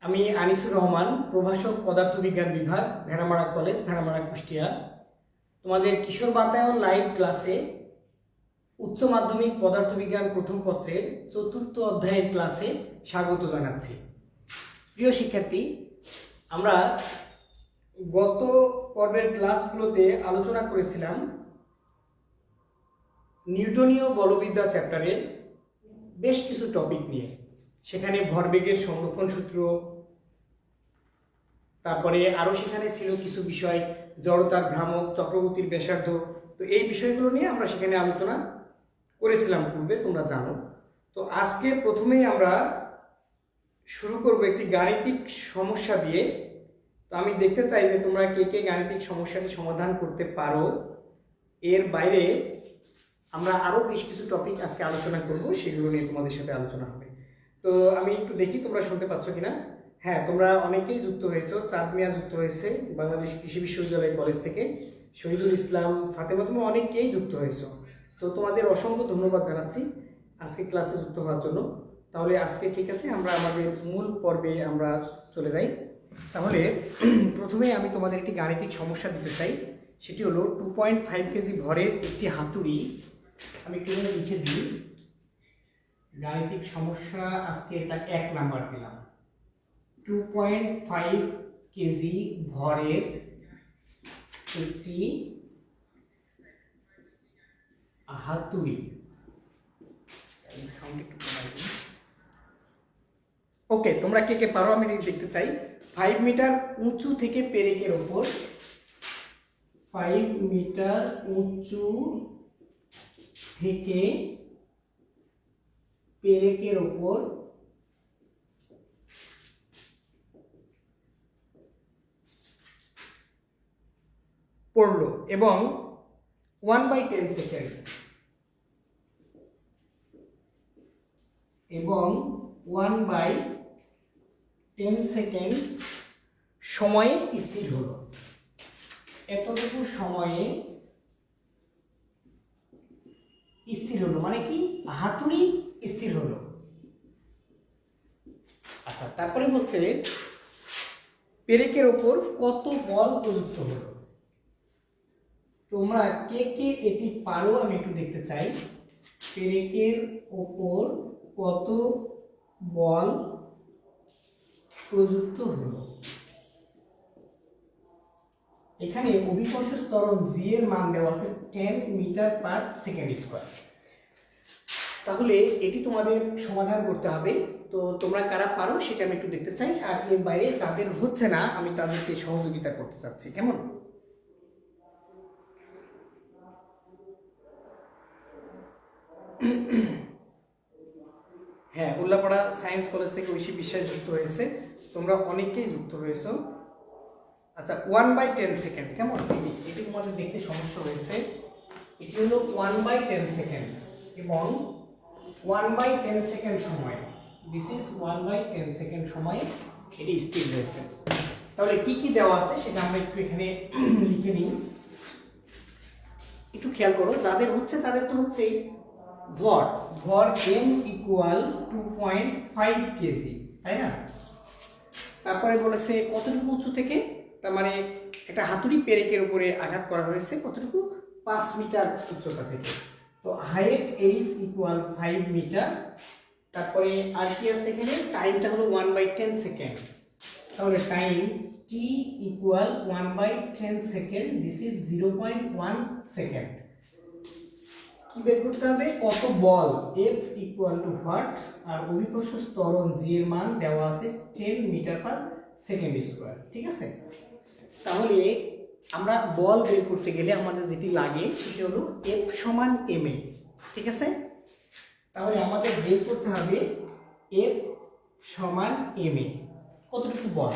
আমি আনিসুর রহমান, প্রভাষক পদার্থবিজ্ঞান বিভাগ, ভেড়ামারা কলেজ, ভেড়ামারা, কুষ্টিয়া। তোমাদের কিশোর বাতায়ন লাইভ ক্লাসে উচ্চ মাধ্যমিক পদার্থবিজ্ঞান প্রথম পত্রের 4র্থ অধ্যায়ের ক্লাসে স্বাগত জানাচ্ছি। প্রিয় শিক্ষার্থী, আমরা গত পর্বের ক্লাসগুলোতে আলোচনা করেছিলাম নিউটনীয় বলবিদ্যা চ্যাপ্টারের বেশ কিছু টপিক নিয়ে। সেখানে ভরবেগের সংরক্ষণ সূত্র, তারপরে আরও সেখানে ছিল কিছু বিষয়, জড়তার ভ্রামক, চক্রবর্তীর ব্যাসার্ধ। তো এই বিষয়গুলো নিয়ে আমরা সেখানে আলোচনা করেছিলাম পূর্বে, তোমরা জানো। তো আজকে প্রথমেই আমরা শুরু করব একটি গাণিতিক সমস্যা দিয়ে। তো আমি দেখতে চাই যে তোমরা কে কে গাণিতিক সমস্যাটি সমাধান করতে পারো। এর বাইরে আমরা আরও বেশ কিছু টপিক আজকে আলোচনা করব, সেগুলো নিয়ে তোমাদের সাথে আলোচনা হবে। তো আমি একটু দেখি তোমরা শুনতে পাচ্ছ কিনা। হ্যাঁ, তোমরা অনেকেই যুক্ত হয়েছো। চাঁদ মিয়া যুক্ত হয়েছে বাংলাদেশ কৃষি বিশ্ববিদ্যালয় কলেজ থেকে, শহীদুল ইসলাম, ফাতেমা, তোমরা অনেকেই যুক্ত হয়েছো। তো তোমাদের অসংখ্য ধন্যবাদ জানাচ্ছি আজকে ক্লাসে যুক্ত হওয়ার জন্য। তাহলে আজকে ঠিক আছে, আমরা আমাদের মূল পর্বে আমরা চলে যাই। তাহলে প্রথমে আমি তোমাদের একটি গাণিতিক সমস্যা দিতে চাই। সেটি হলো 2.5 কেজি ভরের একটি হাতুড়ি। আমি একটু লিখে দিই। গাণিতিক সমস্যা আজকে এটা 1 নাম্বার দিলাম। 2.5 কেজি ভরের একটি হাতুড়ি। ওকে, তোমরা কে কে পারো আমি দেখতে চাই। 5 মিটার উঁচু থেকে পেরেকের ওপর, 5 মিটার উঁচু থেকে পেরেকের ওপর পড়লো এবং 1/10 সেকেন্ড এবং 1/10 সেকেন্ড সময়ে স্থির হলো। এতটুকু সময়ে স্থির হলো মানে কি? হাতুড়ি স্থির হলো। আচ্ছা, তারপরে বলছে পেরেকের ওপর কত বল প্রযুক্ত হলো। তোমরা কে কে এটি পারো আমি একটু দেখতে চাই। পেরেকের ওপর কত বল প্রযুক্ত হলো। এখানে অভিকর্ষ ত্বরণ জি এর মান দেওয়া আছে 10 মিটার পার সেকেন্ড স্কয়ার। তাহলে এটি তোমাদের সমাধান করতে হবে। তো তোমরা কারা পারো সেটা আমি একটু দেখতে চাই। আর এর বাইরে যাদের হচ্ছে না আমি তাদেরকে সহযোগিতা করতে চাচ্ছি, কেমন? হ্যাঁ, উল্লাপাড়া সায়েন্স কলেজ থেকে ঐশী বিশ্বাস যুক্ত হয়েছে। তোমরা অনেকেই যুক্ত হয়েছো। আচ্ছা, 1/10 সেকেন্ড, কেমন? এটি তোমাদের দেখতে সমস্যা হয়েছে। এটি হলো 1/10 সেকেন্ড এবং 1/10 সেকেন্ড সময়, দিস ইজ 1/10 সেকেন্ড সময়ে এটি স্থির হয়েছে। তাহলে কি কি দেওয়া আছে সেটা আমরা একটু এখানে লিখে নিই। একটু খেয়াল করো, যাদের হচ্ছে তাদের তো হচ্ছেই ভর m ইকুয়াল 2.5 কেজি, তাই না? তারপরে বলেছে কতটুকু উঁচু থেকে, তার মানে একটা হাতুড়ি পেরেকের উপরে আঘাত করা হয়েছে কতটুকু? 5 মিটার উচ্চতা থেকে। তো হাইট h ইকুয়াল 5 মিটার। তারপরে আর কি আছে এখানে? টাইমটা হলো 1/10 সেকেন্ড। তাহলে time t equal 1/10 second, this is 0.1 second. কি বের করতে হবে? কত বল F ইকুয়াল টু হোয়াট, আর অভিকর্ষ ত্বরণ জি এর মান দেওয়া আছে 10 মিটার পার সেকেন্ড স্কয়ার। ঠিক আছে, তাহলে আমরা বল বের করতে গেলে আমাদের যেটি লাগে সেটি হলো F সমান ma। ঠিক আছে, তাহলে আমাদের বের করতে হবে F সমান ma, কতটুকু বল।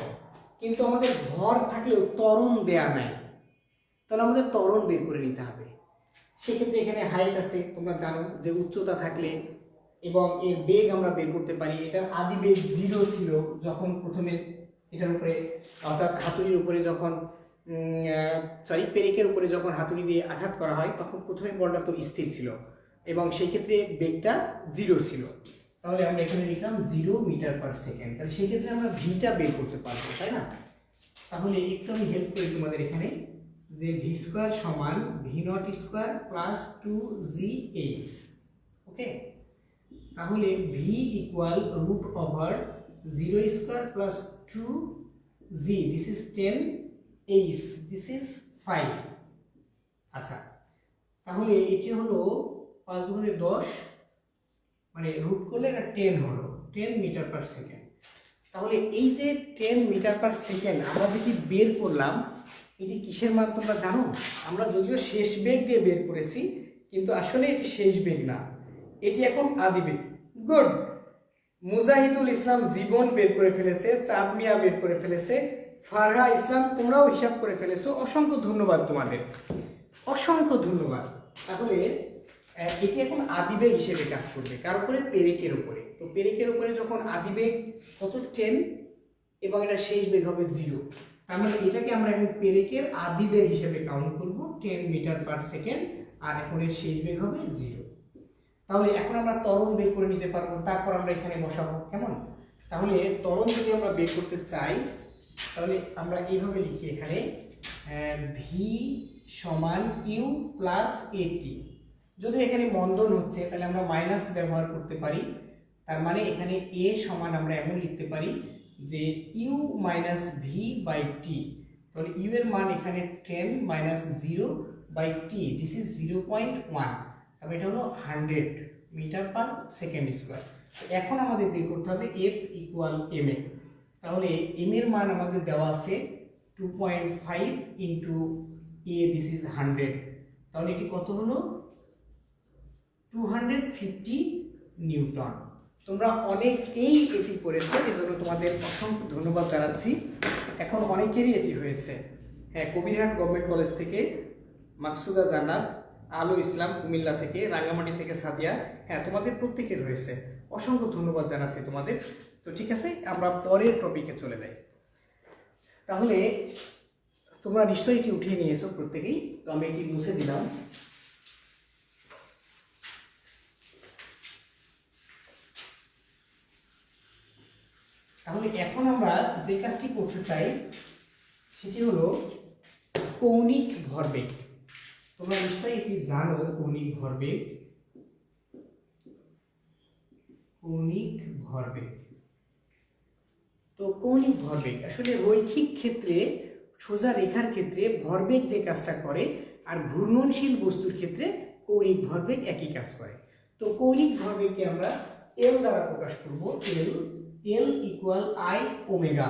কিন্তু আমাদের ভর থাকলেও ত্বরণ দেয়া নাই, তাহলে আমাদের ত্বরণ বের করে নিতে হবে। সেক্ষেত্রে এখানে হাইট আছে, তোমরা জানো যে উচ্চতা থাকলে এবং এর বেগ আমরা বের করতে পারি। এটার আদি বেগ 0 ছিল যখন প্রথমে এটার উপরে, অর্থাৎ হাতুড়ির উপরে যখন পেরেকের উপরে যখন হাতুড়ি দিয়ে আঘাত করা হয় তখন প্রথমে বলটা তো স্থির ছিল এবং সেই ক্ষেত্রে বেগটা 0 ছিল। তাহলে আমরা এখানে লিখলাম 0 মিটার পার সেকেন্ড। তাহলে সেই ক্ষেত্রে আমরা ভিটা বের করতে পারবো, তাই না? তাহলে একটু আমি হেল্প করি তোমাদের এখানে, যে ভি স্কোয়ার সমান V nought square plus 2gh। Okay, তাহলে V equal root over 0 square plus 2g, this is 10h, this is 5। আচ্ছা, তাহলে এটি হলো 5 গুণে 10, মানে রুট করলে এটা 10 হলো 10 মিটার পার সেকেন্ড। তাহলে এই যে 10 মিটার পার সেকেন্ড আমরা যেটি বের করলাম, এটি কিসের মান তোমরা জানো? আমরা যদিও শেষ বেগ দিয়ে বের করেছি, কিন্তু আসলে এটি শেষ বেগ না, এটি এখন আদি বেগ। গুড, মুজাহিদুল ইসলাম জীবন বের করে ফেলেছে, চাঁদ মিয়া বের করে ফেলেছে, ফারহা ইসলাম তোমরাও হিসাব করে ফেলেছো, অসংখ্য ধন্যবাদ তোমাদের, অসংখ্য ধন্যবাদ। তাহলে এটি এখন আদিবেগ হিসেবে কাজ করবে কার উপরে? পেরেকের উপরে। তো পেরেকের উপরে যখন আদিবেগ কত 10 এবং এটা শেষ বেগ হবে 0, তার মানে এটাকে আমরা এখন পেরেকের আদিবেগ হিসেবে কাউন্ট করব 10 মিটার পার সেকেন্ড, আর এখন এর শেষ বেগ হবে 0। তাহলে এখন আমরা ত্বরণ বের করে নিতে পারবো, তারপর আমরা এখানে বসাবো, কেমন? তাহলে ত্বরণ যদি আমরা বের করতে চাই, তাহলে আমরা এইভাবে লিখি এখানে ভি সমান ইউ প্লাস এটি। যদি এখানে মন্দন হচ্ছে তাহলে আমরা মাইনাস ব্যবহার করতে পারি, তার মানে এখানে এ সমান আমরা এমন লিখতে পারি যে U minus V by T. তাহলে ইউ এর মান এখানে 10 minus 0 by T, this is 0.1, তবে এটা হলো 100 মিটার পার সেকেন্ড স্কোয়ার। এখন আমাদের বের করতে হবে এফ ইকুয়াল এম এ। তাহলে এম এর মান আমাদের দেওয়া আছে 2.5 ইন্টু এ, দিস ইজ 100, তাহলে এটি কত হলো? 250 নিউটন। তোমরা অনেকেই এটি করেছো, এজন্য তোমাদের অসংখ্য ধন্যবাদ জানাচ্ছি। এখন অনেকেরই এটি হয়েছে। হ্যাঁ, কবিরহাট গভর্নমেন্ট কলেজ থেকে মাকসুদা জান্নাত, আলো ইসলাম কুমিল্লা থেকে, রাঙ্গামাটি থেকে সাদিয়া, হ্যাঁ তোমাদের প্রত্যেকের হয়েছে, অসংখ্য ধন্যবাদ জানাচ্ছি তোমাদের। তো ঠিক আছে, আমরা পরের টপিকে চলে যাই। তাহলে তোমরা নিশ্চয়ই এটি উঠিয়ে নিয়েছো প্রত্যেকেই, তো আমি এটি মুছে দিলাম। তাহলে এখন আমরা যে কাজটি করতে চাই সেটি হলো কৌণিক ভরবেগ। তোমরা নিশ্চয়ই এটি জানো, কৌণিক ভরবেগ, কৌণিক ভরবেগ। তো কৌণিক ভরবেগ আসলে রৈখিক ক্ষেত্রে, সোজা রেখার ক্ষেত্রে ভরবেগ যে কাজটা করে, আর ঘূর্ণনশীল বস্তুর ক্ষেত্রে কৌণিক ভরবেগ একই কাজ করে। তো কৌণিক ভরবেগকে আমরা এল দ্বারা প্রকাশ করব, এল ইকুয়াল আই ওমেগা।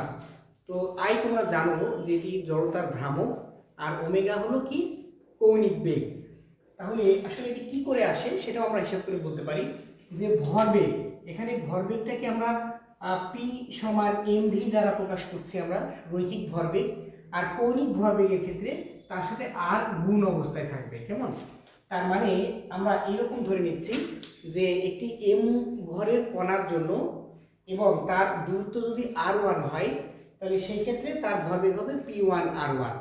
তো আই তোমরা জানো যে এটি জড়তার ভ্রামক, আর ওমেগা হলো কি? কৌণিক বেগ। তাহলে আসলে এটি কি করে আসে সেটাও আমরা হিসাব করে বলতে পারি যে ভরবেগ, এখানে ভরবেগটাকে আমরা পি সমান এম ভি দ্বারা প্রকাশ করছি আমরা, রৈখিক ভরবেগ। আর কৌণিক ভরবেগের ক্ষেত্রে তার সাথে আর গুণ অবস্থায় থাকবে, কেমন? তার মানে আমরা এরকম ধরে নিচ্ছি যে একটি এম ভরের কণার জন্য এবং তার দূরত্ব যদি r1 হয়, তাহলে সেই ক্ষেত্রে তার ভরবেগ হবে p1 r1।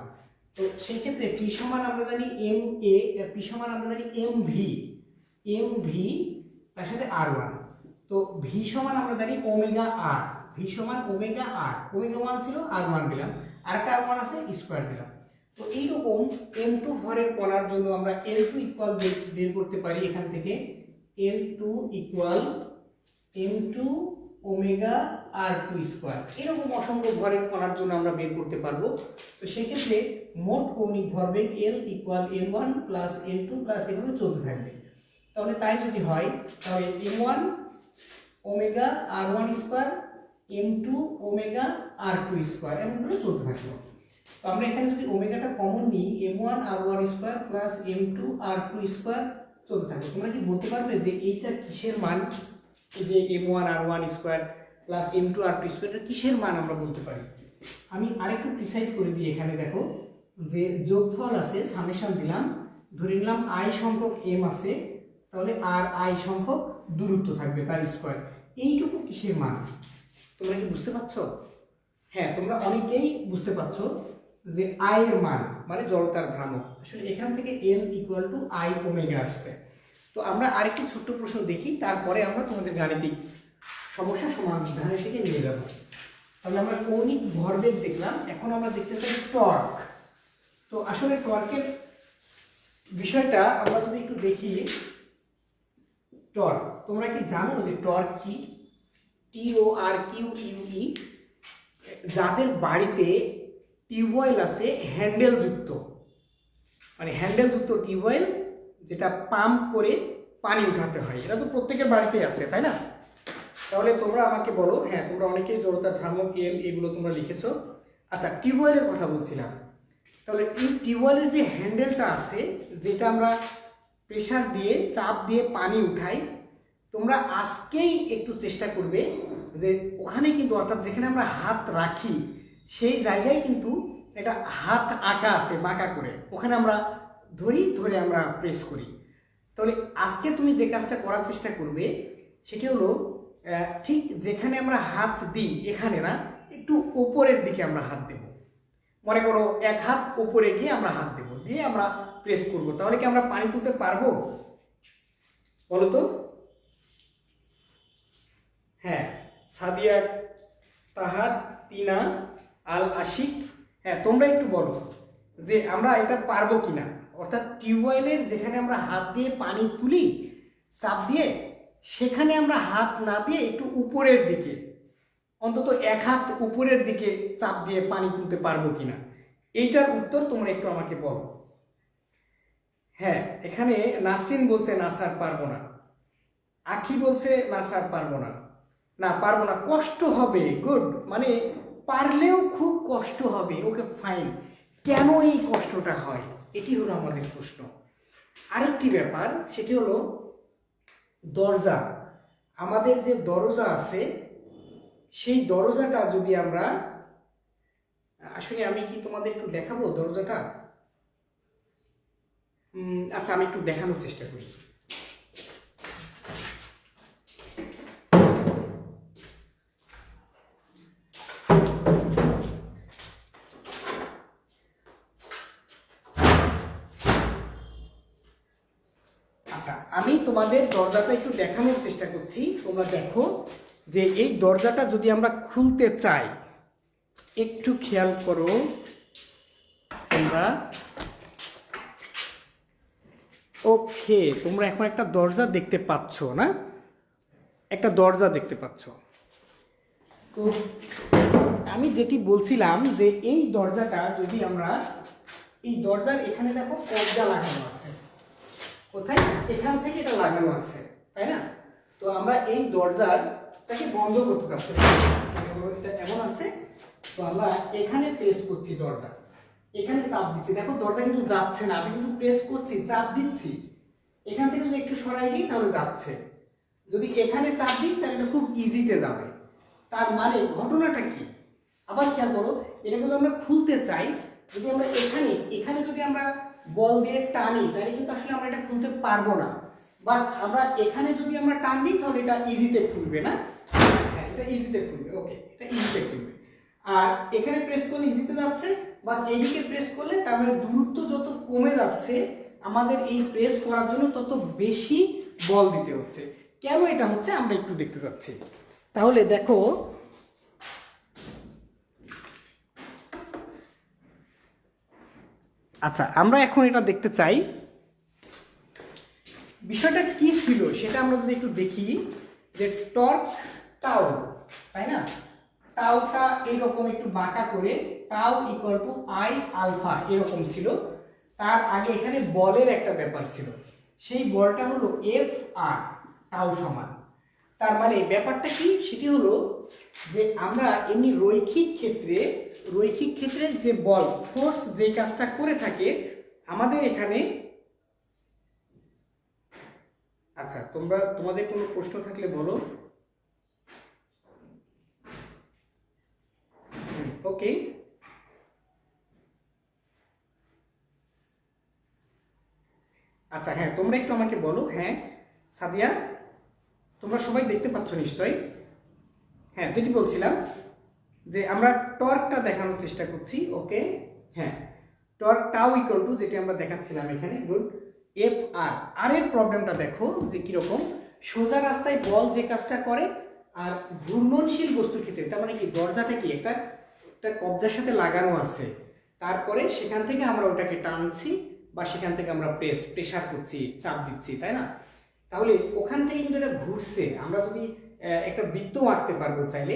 তো সেই ক্ষেত্রে p সমান আমরা জানি এম এ, p সমান আমরা জানি এম ভি তার সাথে r1। তো v সমান আমরা জানি ওমেগা r, v সমান ওমেগা r, ওমেগা 1 ছিল r1 দিলাম, আরেকটা r1 আছে স্কয়ার দিলাম। তো এইরকম m2 ভরের কণার জন্য আমরা l2 ইকুয়াল বের করতে পারি এখান থেকে, l2 equal m2 omega r2 square. এরকম অসংখ্য ভরের কণার জন্য আমরা বের করতে পারবো। তো সেই ক্ষেত্রে মোট কৌণিক ভরবেগ l equal m1 plus l2 plus এভাবে চলতে থাকবে। তাহলে তাই যদি হয়, তাহলে m1 omega r1 square, m2 omega r2 square, এমন করে চলতে থাকবে। তো আমরা এখানে যদি ওমেগাটা কমন নিই, m1 r1 square plus m2 r2 square চলতে থাকবে। তোমরা কি বলতে পারবে যে এইটা কিসের মান? যে m1 r1 square plus m2 r2 square কিসের মান আমরা বলতে পারি? আমি আরেকটু প্রিসাইজ করে দিই। এখানে দেখো যে যোগফল আছে, সামেশন দিলাম, ধরে নিলাম i সংখ্যক m আছে, তাহলে আর i সংখ্যক দূরত্ব থাকবে তার স্কয়ার। এইটুকু কিসের মান? তোমরা কি বুঝতে পারছো? হ্যাঁ, তোমরা অনেকেই বুঝতে পারছো যে i এর মান মানে জড়তার ভ্রামক। আসলে এখান থেকে l equal to i omega আসছে। তো আমরা আরেকটি ছোট্ট প্রশ্ন দেখি, তারপরে আমরা তোমাদের গাণিতিক সমস্যার সমাধানের দিকে নিয়ে যাব। তাহলে আমরা কৌণিক ভরবেগ দেখলাম, এখন আমরা দেখতে চাই টর্ক। তো আসলে টর্কের বিষয়টা আমরা যদি একটু দেখি, টর্ক তোমরা কি জানো যে টর্ক কি? TORQUE। যাদের বাড়িতে টিউবওয়েল আছে হ্যান্ডেল যুক্ত, মানে হ্যান্ডেল যুক্ত টিউবওয়েল, যেটা পাম্প করে পানি উঠাতে হয়, এটা তো প্রত্যেকের বাড়িতেই আছে, তাই না? তাহলে তোমরা আমাকে বলো, হ্যাঁ তোমরা অনেকেই জড়তা, ধর্ম, এল এগুলো তোমরা লিখেছো। আচ্ছা, টিউবওয়েলের কথা বলছিলাম। তাহলে এই টিউবওয়েলের যে হ্যান্ডেলটা আছে, যেটা আমরা প্রেসার দিয়ে চাপ দিয়ে পানি উঠাই, তোমরা আজকেই একটু চেষ্টা করবে যে ওখানে কিন্তু, অর্থাৎ যেখানে আমরা হাত রাখি সেই জায়গায় কিন্তু একটা হাত আঁকা আছে বাঁকা করে, ওখানে আমরা ধরে আমরা প্রেস করি। তাহলে আজকে তুমি যে কাজটা করার চেষ্টা করবে সেটি হলো ঠিক যেখানে আমরা হাত দিই এখানে না, একটু উপরের দিকে আমরা হাত দেব। মনে করো এক হাত উপরে গিয়ে আমরা হাত দেব, দিয়ে আমরা প্রেস করব। তাহলে কি আমরা পানি তুলতে পারবো বলো তো? হ্যাঁ, সাদিয়া, তাহার, তিনা, আল আশিক, হ্যাঁ তোমরা একটু বলো যে আমরা এটা পারবো কিনা। অর্থাৎ টিউবওয়েলের যেখানে আমরা হাত দিয়ে পানি তুলি চাপ দিয়ে, সেখানে আমরা হাত না দিয়ে একটু উপরের দিকে, অন্তত এক হাত উপরের দিকে চাপ দিয়ে পানি তুলতে পারবো কিনা, এইটার উত্তর তোমরা একটু আমাকে বলো। হ্যাঁ, এখানে নাসরিন বলছে না স্যার পারবো না, আখি বলছে না স্যার পারবো না, না পারবো না, কষ্ট হবে। গুড, মানে পারলেও খুব কষ্ট হবে। ওকে ফাইন, কেন এই কষ্টটা হয় এটি হলো আমাদের প্রশ্ন। আরেকটি ব্যাপার, সেটি হলো দরজা। আমাদের যে দরজা আছে সেই দরজাটা যদি আমরা, আসলে আমি কি তোমাদের একটু দেখাবো দরজাটা? আচ্ছা, আমি একটু দেখানোর চেষ্টা করি। আচ্ছা, আমি তোমাদের দরজাটা একটু দেখানোর চেষ্টা করছি। তোমরা দেখো যে এই দরজাটা যদি আমরা খুলতে চাই, একটু খেয়াল করো তোমরা। ওকে, তোমরা এখন একটা দরজা দেখতে পাচ্ছ না? একটা দরজা দেখতে পাচ্ছ। তো আমি যেটি বলছিলাম যে এই দরজাটা যদি আমরা, এই দরজার এখানে দেখো পর্দা লাগানো আছে, কোথায়? এখান থেকে এটা লাগানো আছে, তাই না? তো আমরা এই দরজাটাকে বন্ধ করতে চাচ্ছি, এটা এমন আছে। তো আমরা এখানে প্রেস করছি, দরজা এখানে চাপ দিচ্ছি, দেখো দরজা কিন্তু যাচ্ছে না, আমি কিন্তু প্রেস করছি, চাপ দিচ্ছি। এখান থেকে যদি একটু সরাই দিই তাহলে যাচ্ছে, যদি এখানে চাপ দিই তাহলে এটা খুব ইজিতে যাবে। তার মানে ঘটনাটা কি? আবার খেয়াল করো, এটাকে যদি আমরা খুলতে চাই, যদি আমরা এখানে যদি আমরা বল দিয়ে টানি, তাহলে কিন্তু আসলে আমরা এটা খুলতে পারবো না। বাট আমরা এখানে যদি আমরা টান দিই তাহলে এটা ইজিতে খুলবে, না? হ্যাঁ, এটা ইজিতে খুলবে। ওকে, এটা ইজিতে খুলবে। আর এখানে প্রেস করলে ইজিতে যাচ্ছে, বা এদিকে প্রেস করলে তার মানে দূরত্ব যত কমে যাচ্ছে, আমাদের এই প্রেস করার জন্য তত বেশি বল দিতে হচ্ছে। কেন এটা হচ্ছে আমরা একটু দেখতে যাচ্ছি। তাহলে দেখো, আচ্ছা আমরা এখন এটা দেখতে চাই বিষয়টা কি ছিল সেটা আমরা যদি একটু দেখি, যে টর্ক টাউ, তাই না? টাউটা এরকম একটু বাঁকা করে, tau equal to I alpha এরকম ছিল। তার আগে এখানে বলের একটা ব্যাপার ছিল, সেই বলটা হলো এফ আর, টাউ সমান। তার মানে ব্যাপারটা কি? সেটি হলো যে আমরা এমনি রৈখিক ক্ষেত্রে যে বল ফোর্স যে কাজটা করে থাকে আমাদের এখানে। আচ্ছা, তোমাদের কোনো প্রশ্ন থাকলে বলো। ওকে, আচ্ছা হ্যাঁ, তোমরা একটু আমাকে বলো। হ্যাঁ সাদিয়া, তোমরা সবাই দেখতে পাচ্ছ নিশ্চয়ই? হ্যাঁ, যেটি বলছিলাম যে আমরা টর্কটা দেখানোর চেষ্টা করছি। ওকে, হ্যাঁ, টর্ক টাউ ইকুয়াল টু, যেটি আমরা দেখাচ্ছিলাম এখানে, গুড, এফ আর। আর এর প্রবলেমটা দেখো যে কিরকম। সোজা রাস্তায় বল যে কাজটা করে আর ঘূর্ণনশীল বস্তুর ক্ষেত্রে, তার মানে কি দরজাটা কি একটা একটা কবজার সাথে লাগানো আছে, তারপরে সেখান থেকে আমরা ওটাকে টানছি বা সেখান থেকে আমরা প্রেসার করছি, চাপ দিচ্ছি, তাই না? তাহলে ওখান থেকে কিন্তু এটা ঘুরছে। আমরা যদি একটা বৃত্ত আঁকতে পারবো চাইলে,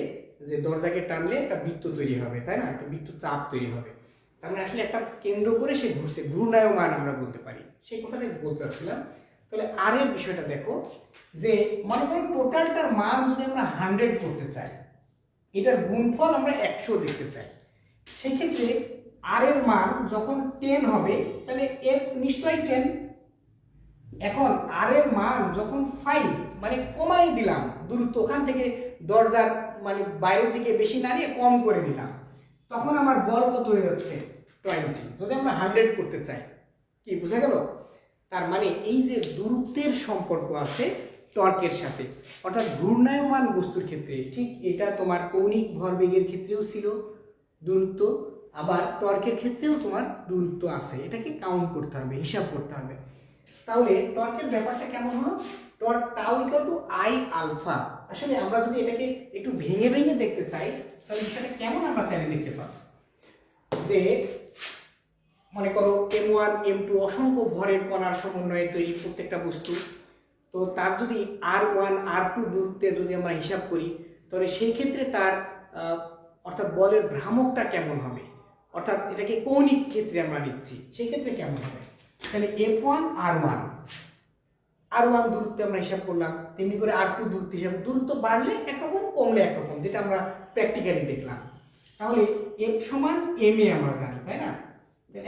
যে দরজাকে টানলে একটা বৃত্ত তৈরি হবে, তাই না? একটা বৃত্ত চাপ তৈরি হবে, তার মানে আসলে একটা কেন্দ্র করে সে ঘুরছে, ঘূর্ণায়মান আমরা বলতে পারি। সেই কথাটাই বলতে পারছিলাম। তাহলে আর এর বিষয়টা দেখো, যে মনে করো টোটালটার মান যদি আমরা 100 করতে চাই, এটার গুণফল আমরা 100 দেখতে চাই, সেক্ষেত্রে আর এর মান যখন 10 হবে তাহলে এফ নিশ্চয়ই 10। এখন আর এর মান যখন 5 মানে কমাই দিলাম দূরত্ব, ওখান থেকে দরজার মানে বাইরের দিকে বেশি না নিয়ে কম করে দিলাম, তখন আমার বল কত হয়ে যাচ্ছে? 20। যদি আমরা 100 করতে চাই, কি বুঝা গেল? তার মানে এই যে দূরত্বের সম্পর্ক আছে টর্কের সাথে, অর্থাৎ ঘূর্ণায়মান বস্তুর ক্ষেত্রে ঠিক এটা তোমার কৌণিক ভরবেগের ক্ষেত্রেও ছিল দূরত্ব, আবার টর্কের ক্ষেত্রেও তোমার দূরত্ব আছে, এটাকে কাউন্ট করতে হবে, হিসাব করতে হবে। তাহলে টর্কের ব্যাপারটা কেমন হলো? Torque tau equal to I alpha. আসলে আমরা যদি এটাকে একটু ভেঙে ভেঙে দেখতে চাই, তাহলে বিষয়টা কেমন আমরা চাইলে দেখতে পাবো, যে মনে করো m1 m2 অসংখ্য ভরের কণার সমন্বয়ে তৈরি প্রত্যেকটা বস্তু, তো তার যদি r1 r2 দূরত্বে যদি আমরা হিসাব করি, তাহলে সেই ক্ষেত্রে তার অর্থাৎ বলের ভ্রামকটা কেমন হবে, অর্থাৎ এটাকে কৌণিক ক্ষেত্রে আমরা নিচ্ছি, সেই ক্ষেত্রে কেমন হবে? তাহলে f1 r1 দূরত্বে আমরা হিসাব করলাম, তেমনি করে r2 দূরত্ব হিসাব, দূরত্ব বাড়লে একরকম কমলে একরকম, যেটা আমরা প্র্যাকটিক্যালি দেখলাম। তাহলে f সমান m এ আমরা জানি, তাই না?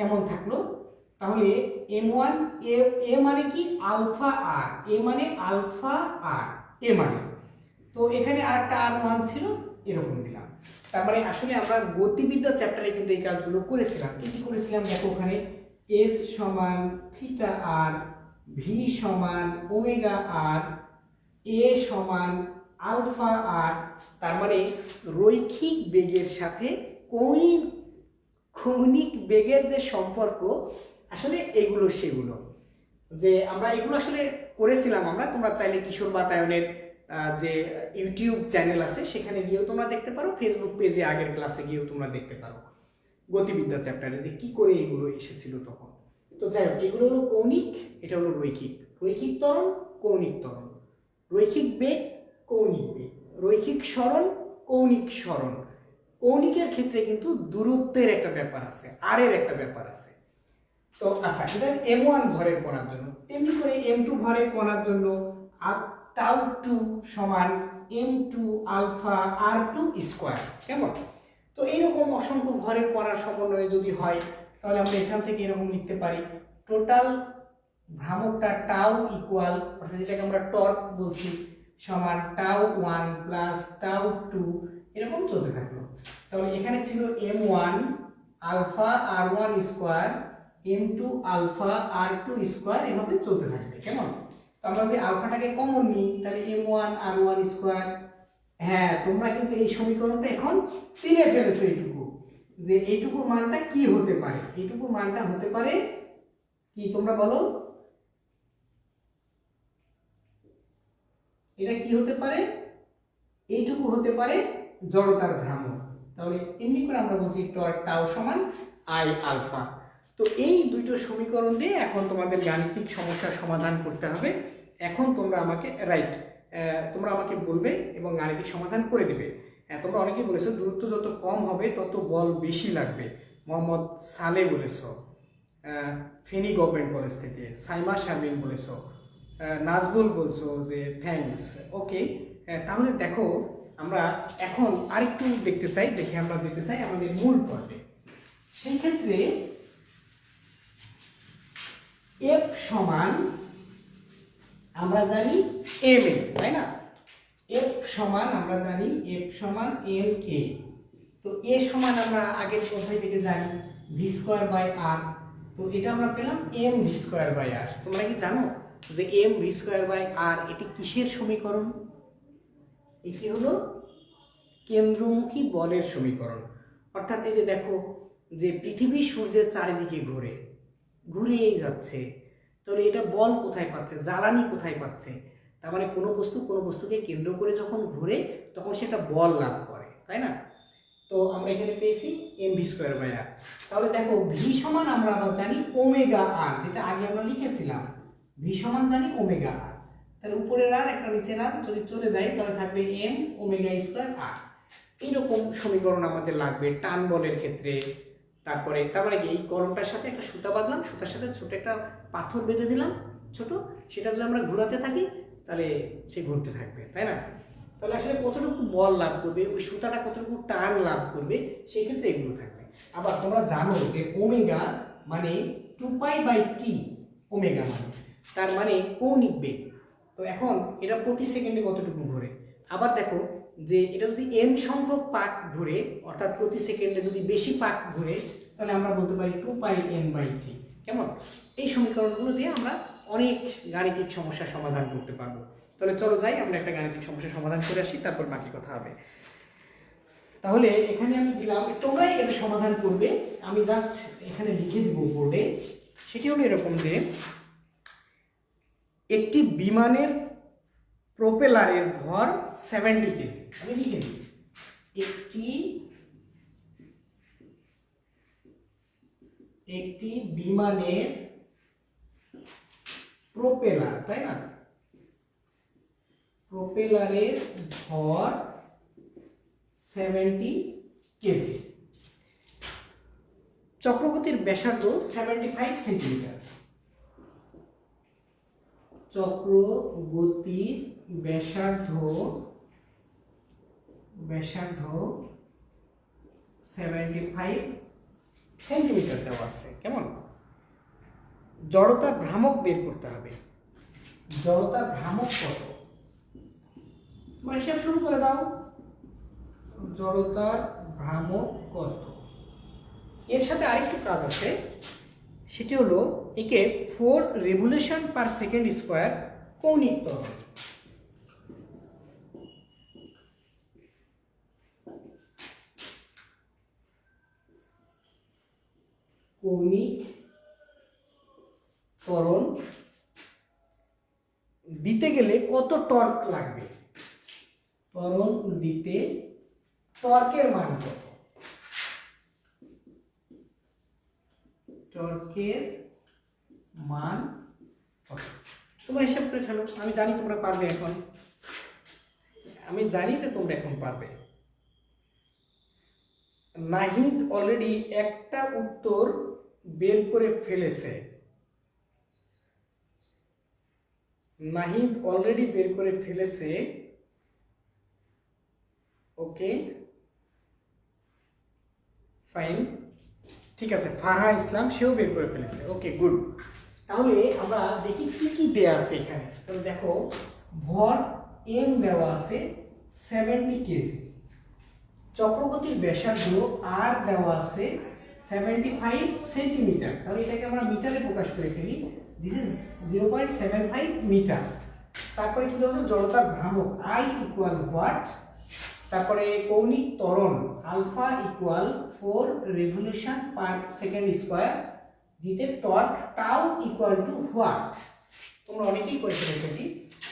এমন থাকলো। তাহলে m1 a মানে কি আলফা আর, a মানে আলফা আর a মানে, তো এখানে আরেকটা r1 ছিল, এরকম দিলাম। তার মানে আসলে আমরা গতিবিদ্যা চ্যাপ্টারে কিন্তু এই কাজগুলো করেছিলাম। কি কি করেছিলাম দেখো, ওখানে s সমান থিটা আর, v সমান ওমেগা আর, a সমান আলফা আর, তার মানে রৈখিক বেগের সাথে কৌণিক বেগের যে সম্পর্ক, আসলে এগুলো সেগুলো যে আমরা এগুলো আসলে করেছিলাম আমরা। তোমরা চাইলে কিশোর বাতায়নের যে ইউটিউব চ্যানেল আছে সেখানে গিয়েও তোমরা দেখতে পারো, ফেসবুক পেজে আগের ক্লাসে গিয়েও তোমরা দেখতে পারো গতিবিদ্যা চ্যাপ্টারে যে কি করে এগুলো এসেছিল তখন। তো যাই হোক, এগুলো হলো কৌণিক, এটা হলো রৈখিক। রৈখিক ত্বরণ, কৌণিক ত্বরণ, রৈখিক বেগ, কৌণিক বেগ, রৈখিক সরণ, কৌণিক সরণ। কৌণিকের ক্ষেত্রে কিন্তু দূরত্বের একটা ব্যাপার আছে, আর এর একটা ব্যাপার আছে। তো আচ্ছা, এটা m1 ভরের কণার জন্য, তেমনি করে m2 ভরের কণার জন্য টাউ 2 সমান m2 আলফা r2 স্কয়ার, কেমন? তো এইরকম অসংখ্য ভরের কণার সমন্বয়ে যদি হয়, তাহলে আমরা এখান থেকে এরকম লিখতে পারি, টোটাল ভ্রামকটা টাউ ইকুয়াল, অর্থাৎ যেটাকে আমরা টর্ক বলছি, সমান টাউ 1 প্লাস টাউ 2, এরকম চলতে থাকলো। তাহলে এখানে ছিল m1 alpha r1 square, m2 alpha r2 square, এভাবে চলতে থাকবে, কেমন? তো আমরা যদি আলফাটাকে কমন নিই, তাহলে m1 r1 স্কয়ার। হ্যাঁ, তোমরা কিন্তু এই সমীকরণটা এখন চিনে ফেলেছো এইটুকু, যে এইটুকুর মানটা কি হতে পারে। এইটুকুর মানটা হতে পারে কি, তোমরা বলো, এটা কি হতে পারে? এইটুকু হতে পারে জড়তার ভ্রামক। তাহলে এমনি করে আমরা বলছি টর্ক টাউ সমান আই আলফা। তো এই দুটো সমীকরণ দিয়ে এখন তোমাদের গাণিতিক সমস্যার সমাধান করতে হবে। এখন তোমরা আমাকে তোমরা আমাকে বলবে এবং গাণিতিক সমাধান করে দেবে। তোমরা অনেকেই বলেছো দূরত্ব যত কম হবে তত বল বেশি লাগবে। মোহাম্মদ সালে বলেছো, ফেনী গভর্নমেন্ট কলেজ থেকে সাইমা শারমিন বলেছো, নাজবুল বলছো যে থ্যাঙ্কস, ওকে। তাহলে দেখো, আমরা এখন আরেকটু দেখতে চাই আমাদের মূল পর্বে। সেই ক্ষেত্রে এফ সমান আমরা জানি এম এ, তাই না? এফ সমান আমরা জানি এফ সমান এম এ। তো এ সমান আমরা আগের অধ্যায় থেকে জানি ভি স্কয়ার বাই আর। তো এটা আমরা পেলাম এম ভি স্কয়ার বাই আর। তোমরা কি জানো যে এম ভি স্কয়ার বাই আর এটি কিসের সমীকরণ? এটি হলো কেন্দ্রমুখী বলের সমীকরণ। অর্থাৎ এই যে দেখো, যে পৃথিবী সূর্যের চারিদিকে ঘুরেই যাচ্ছে, তাহলে এটা বল কোথায় পাচ্ছে, জ্বালানি কোথায় পাচ্ছে? তার মানে কোনো বস্তুকে কেন্দ্র করে যখন ঘুরে তখন সেটা বল লাভ করে, তাই না? তো আমরা এখানে পেয়েছি mv²/r। তাহলে দেখো ভি সমান আমরা আবার জানি ওমেগা আর, যেটা আগে আমরা লিখেছিলাম। ভি সমান জানি ওমেগা আর, তাহলে উপরের আর একটা নিচের আর যদি চলে যায় তাহলে থাকবে m ওমেগা²r। এইরকম সমীকরণ আমাদের লাগবে টান বলের ক্ষেত্রে। তারপরে এই কলমটার সাথে একটা সুতা বাঁধলাম, সুতার সাথে ছোট একটা পাথর বেঁধে দিলাম ছোট, সেটা যদি আমরা ঘোরাতে থাকি তাহলে সে ঘুরতে থাকবে, তাই না? তাহলে আসলে কতটুকু বল লাভ করবে, ওই সুতাটা কতটুকু টান লাভ করবে, সেই ক্ষেত্রে এগুলো থাকবে। আবার তোমরা জানো যে ওমেগা মানে 2π/t, ওমেগা মানে তার মানে কৌণিক বেগ। তো এখন এটা প্রতি সেকেন্ডে কতটুকু ঘুরে। আবার দেখো যে এটা যদি n সংখ্যক পাক ঘুরে, অর্থাৎ প্রতি সেকেন্ডে যদি বেশি পাক ঘুরে, তাহলে আমরা বলতে পারি 2πn/t। কেমন? এই সমীকরণগুলো দিয়ে আমরা অনেক গাণিতিক সমস্যার সমাধান করতে পারবো। তাহলে চলো যাই আমরা একটা গাণিতিক সমস্যার সমাধান করে আসি, তারপর বাকি কথা হবে। তাহলে এখানে আমি দিলাম, তোমরাই এটা সমাধান করবে, আমি জাস্ট এখানে লিখে দিব বোর্ডে। সেটি হলো এরকম যে একটি বিমানের প্রোপেলারের ভর 70 কেজি। আমি লিখে দিই একটি বিমানের প্রোপেলার, তাই না? প্রোপেলারের ভর 70 কেজি। চক্রগতির ব্যাসার্ধ 75 সেন্টিমিটার। চক্রগতির ব্যাসার্ধ 75 সেন্টিমিটার দেওয়া আছে। কেমন? জড়তার ভ্রামক বের করতে হবে। জড়তার ভ্রামক কত? তোমার হিসাব শুরু করে দাও। জড়তার ভ্রামক কত? এর সাথে আরেকটু কাজ আছে, সেটি হলো একে 4 রেভলিউশন পার সেকেন্ড স্কোয়ার কৌণিক ত্বরণ। কৌণিক ত্বরণ দিতে গেলে কত টর্ক লাগবে? ত্বরণ দিতে টর্কের মান কত? টর্কের মান কত? তোমরা হিসাব করে ফেলো, আমি জানি তোমরা পারবে এখন, আমি জানি যে তোমরা এখন পারবে। নাহিদ অলরেডি একটা উত্তর বের করে ফেলেছে। নাহিদ অলরেডি বের করে ফেলেছে। ওকে ফাইন, ঠিক আছে। ফারহা ইসলাম সেও বের করে ফেলেছে। Okay good. তাহলে আমরা দেখি কি কি দেয়া আছে এখানে। তাহলে দেখো ভর m দেওয়া আছে 70 কেজি। চক্রগতির ব্যাসার্ধ r দেওয়া আছে 75 সেন্টিমিটার। তাহলে এটাকে আমরা মিটারে প্রকাশ করে ফেলি। This is 0.75 metre. তারপরে কি দেওয়া আছে? জড়তার ভ্রামক I ইকুয়াল হোয়াট? তারপরে কৌণিক ত্বরণ alpha equal 4 revolution per second square, দিতে torque tau equal to what? তোমরা অনেকেই করে ফেলেছি।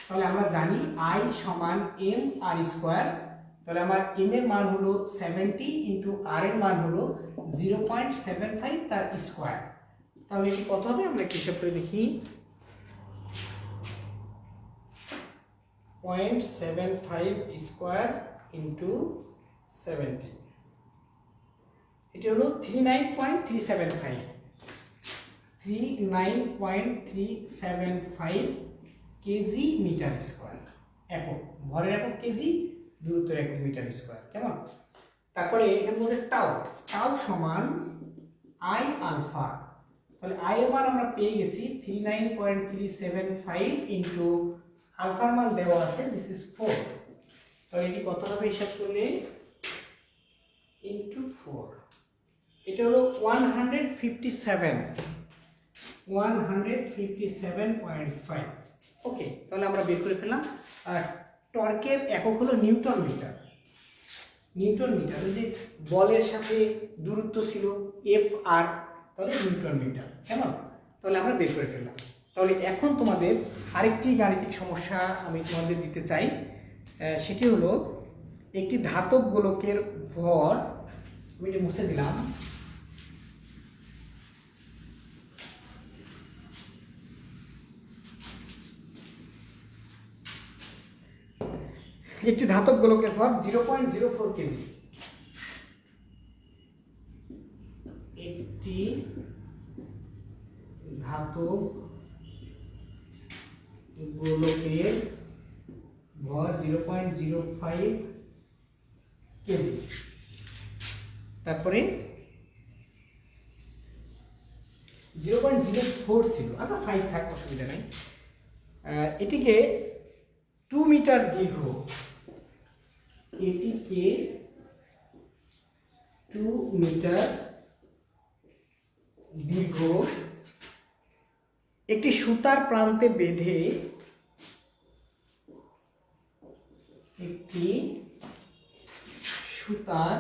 তাহলে আমরা জানি I সমান m r স্কোয়ার। তাহলে আমার m এর মান হলো 70 ইন্টু r এর মান হলো 0.75 তার স্কোয়ার। তাহলে এটি কত হবে? আমরা একটু হিসাব করে দেখি। 0.75 স্কোয়ার ইন্টু 70, এটি হলো 39.375 কেজি মিটার স্কোয়ার। একক, ভরের একক কেজি, দূরত্বের একক মিটার স্কোয়ার। কেমন? তারপরে এখানে বলছে টাউ। টাউ সমান I আলফা। তাহলে I এর মান আমরা পেয়ে গেছি 39.375 ইন্টু আলফার মান দেওয়া আছে দিস ইজ 4। তাহলে এটি কত হবে হিসাব করলে? ইন্টু 4, এটা হলো 157.5। ওকে, তাহলে আমরা বের করে ফেললাম। আর টর্কের একক হলো নিউটন মিটার। নিউটন মিটার, ওই যে বলের সাথে দূরত্ব ছিল F r, তাহলে নিউটন মিটার। কেমন? তাহলে আমরা বের করে ফেললাম। তাহলে এখন তোমাদের আরেকটি গাণিতিক সমস্যা আমি তোমাদের দিতে চাই, সেটি হলো একটি ধাতব গোলকের ভর, আমি এটা মুছে দিলাম, একটি ধাতব গোলকের ভর 0.04 কেজি। একটি ধাতব গোলকের ভর 0.05 কেজি। তারপরে 0.04 ছিল, আচ্ছা 5 থাক, অসুবিধা নেই। এটিকে 2 মিটার দীর্ঘ, এটিকে 2 মিটার দীর্ঘ একটি সুতার প্রান্তে বেঁধে, একটি সুতার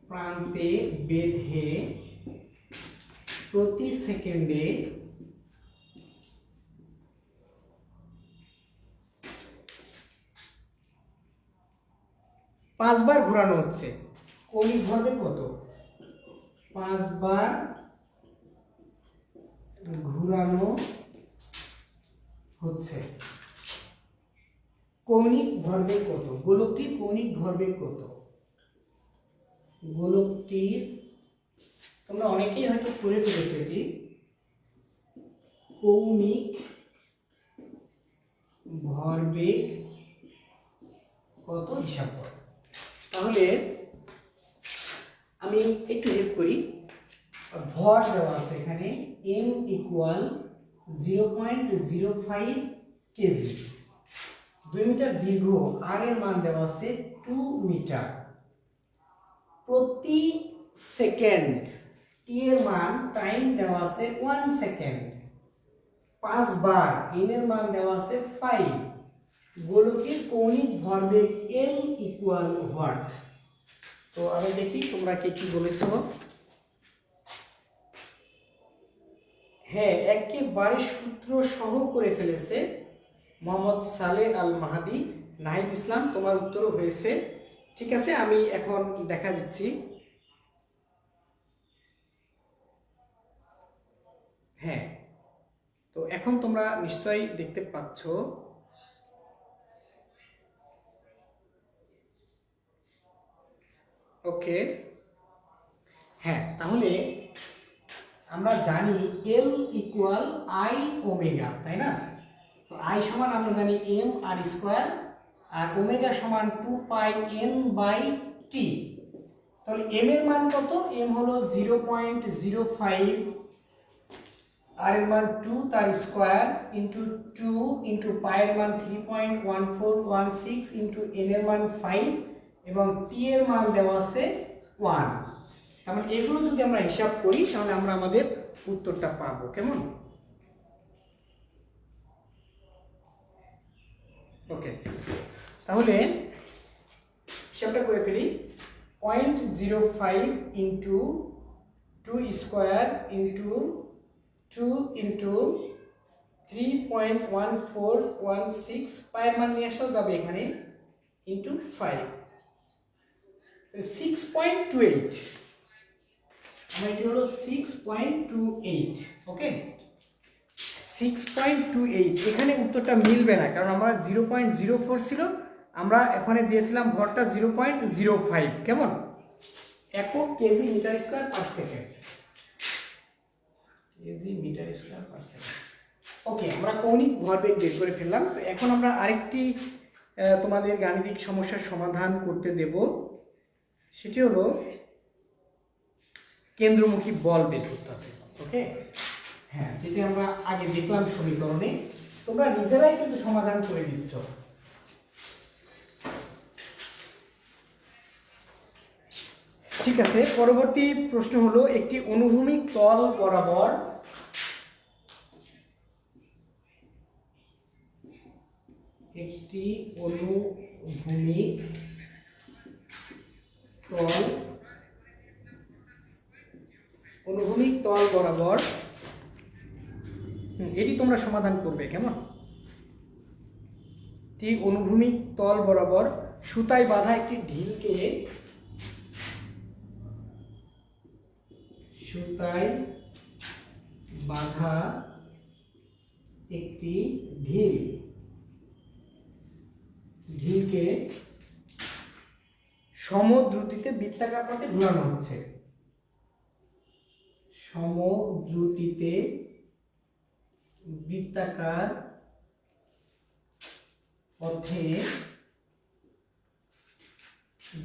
প্রান্তে বেঁধে প্রতি সেকেন্ডে 5 বার ঘোরানো হচ্ছে। কৌণিক ভরবেগ কত? 5 বার ঘোরানো হচ্ছে। কৌণিক ভরবেগ কত? গোলকটির কৌণিক ভরবেগ কত? গোলকটির, তোমরা অনেকেই হয়তো করে ফেলেছো এটি, কৌণিক ভরবেগ কত হিসাব করো। তাহলে আমি একটু হেল্প করি। ভর দেওয়া আছে এখানে m ইকুয়াল 0.05 কেজি, 2 মিটার দীর্ঘ, আর এর মান দেওয়া আছে 2 মিটার, প্রতি সেকেন্ড টি এর মান, টাইম দেওয়া আছে 1 সেকেন্ড, 5 বার, n এর মান দেওয়া আছে 5, গোলকের কৌণিক ভরবেগ L ইকুয়াল হোয়াট? তো আমি দেখি তোমরা কি বলেছো। হ্যাঁ, একেবারে সূত্র সহ করে ফেলেছে মোহাম্মদ সালে আল মাহাদি। নাহিদ ইসলাম, তোমার উত্তরও হয়েছে। ঠিক আছে, আমি এখন দেখা দিচ্ছি। হ্যাঁ, তো এখন তোমরা নিশ্চয়ই দেখতে পাচ্ছ। ওকে, হ্যাঁ, তাহলে আমরা জানি L ইকুয়াল I ওমেগা, তাই না? তো I সমান আমরা জানি m r স্কয়ার, আর ওমেগা সমান 2 পাই n বাই t। তাহলে m এর মান কত? m হলো 0.05, r এর মান 2 তার স্কয়ার ইনটু 2 ইনটু পাই এর মান 3.1416 ইনটু n এর মান 5 এবং t এর মান দেওয়া আছে 1। তার মানে এগুলো যদি আমরা হিসাব করি তাহলে আমরা আমাদের উত্তরটা পাবো। কেমন? ওকে, তাহলে হিসাবটা করে ফেলি। 0.05 ইন্টু 2 স্কোয়ার ইন্টু 2 ইন্টু 3.1416, পায়ের মান নিয়ে আসাও যাবে এখানে, ইন্টু 5, 6.28, আমার এটি হলো 6.28। ওকে, 6.28। এখানে উত্তরটা মিলবে না, কারণ আমরা 0.04 ছিল, আমরা এখানে দিয়েছিলাম ভরটা 0.05। কেমন? একক kg metre square per second, kg metre square per second. Okay, আমরা কৌণিক ভরবেগ বের করে ফেললাম। তো এখন আমরা আরেকটি তোমাদের গাণিতিক সমস্যার সমাধান করতে দেব, সেটি হলো কেন্দ্রমুখী বল বের করতে হবে। ওকে, হ্যাঁ, যেটা আমরা আগে দেখলাম সমীকরণে, তোমরা নিজেরাই কিন্তু সমাধান করে দিচ্ছ। ঠিক আছে, পরবর্তী প্রশ্ন হলো একটি অনুভূমিক তল বরাবর একটি অনুভূমিক তল বরাবর, এটি তোমরা সমাধান করবে কেমন। ঠিক অনুভূমিক তল বরাবর সুতায় বাঁধা একটি ঢিলকে, সুতায় বাঁধা একটি ঢিলকে সমদ্রুতিতে বৃত্তাকার পথে ঘোরানো হচ্ছে। সমদ্রুতিতে বৃত্তাকার পথে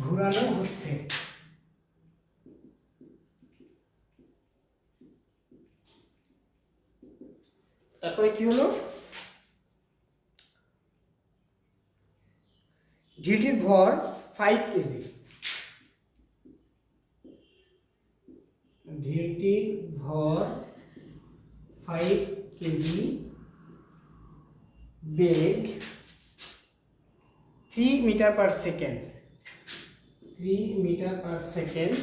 ঘোরানো হচ্ছে। তারপরে কি হলো, ঢিলটির ভর 5 কেজি। ঢিলটির ভর 5 কেজি, বেগ 3 metre per second, 3 metre per second,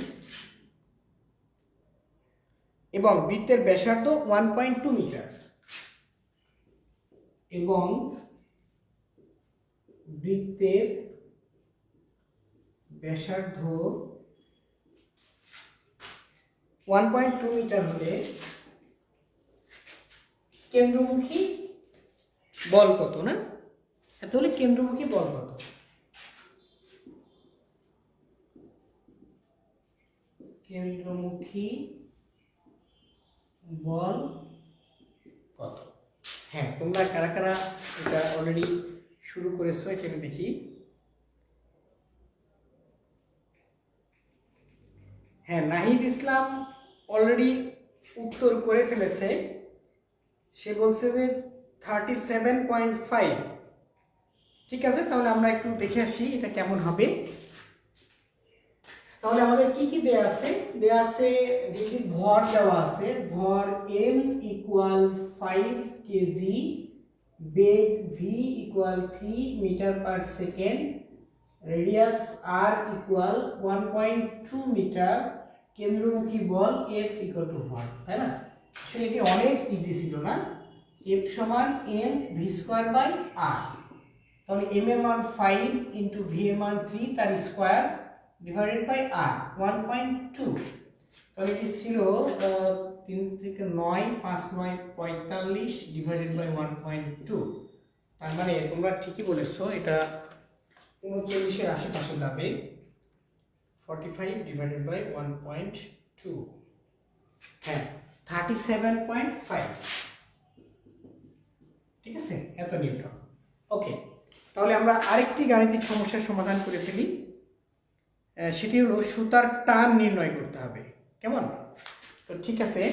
এবং বৃত্তের ব্যাসার্ধ 1.2 মিটার, এবং বৃত্তের ব্যাসার্ধ 1.2 মিটার হলে কেন্দ্রমুখী বল কত, না এত হলে কেন্দ্রমুখী বল কত। কেন্দ্রমুখী বল কত। হ্যাঁ, তোমরা কারা কারা এটা অলরেডি শুরু করেছো এটা আমি দেখি। হ্যাঁ, নাহিদ ইসলাম অলরেডি উত্তর করে ফেলেছে। সে বলছে যে 37.5। ঠিক আছে, তাহলে আমরা একটু দেখে আসি এটা কেমন হবে। তাহলে আমাদের কি কি দেয়া আছে, দেয়া আছে ঢিলটির ভর দেওয়া আছে, ভর m ইকুয়াল 5 কেজি, বেগ v equal 3 metre per second, radius r equal 1.2 metre, কেন্দ্রমুখী বল F ইকুয়াল টু 1, তাই না। আসলে এটি অনেক ইজি ছিল না। F সমান m v square by r। তাহলে m এর মান 5 ইনটু v এর মান 3 তার স্কয়ার ডিভাইডেড বাই r 1.2। তাহলে এটি ছিল 3 থেকে 9, 5 9 45 ডিভাইডেড বাই 1.2। তার মানে তোমরা ঠিকই বলেছো, এটা 39 এর আশেপাশে যাবে। 45 ডিভাইডেড বাই 1.2, হ্যাঁ 37.5। ঠিক আছে, এত নিউটন। ওকে, তাহলে আমরা আরেকটি গাণিতিক সমস্যার সমাধান করে ফেলি। সেটি হলো সুতার টান নির্ণয় করতে হবে, কেমন। তো ঠিক আছে,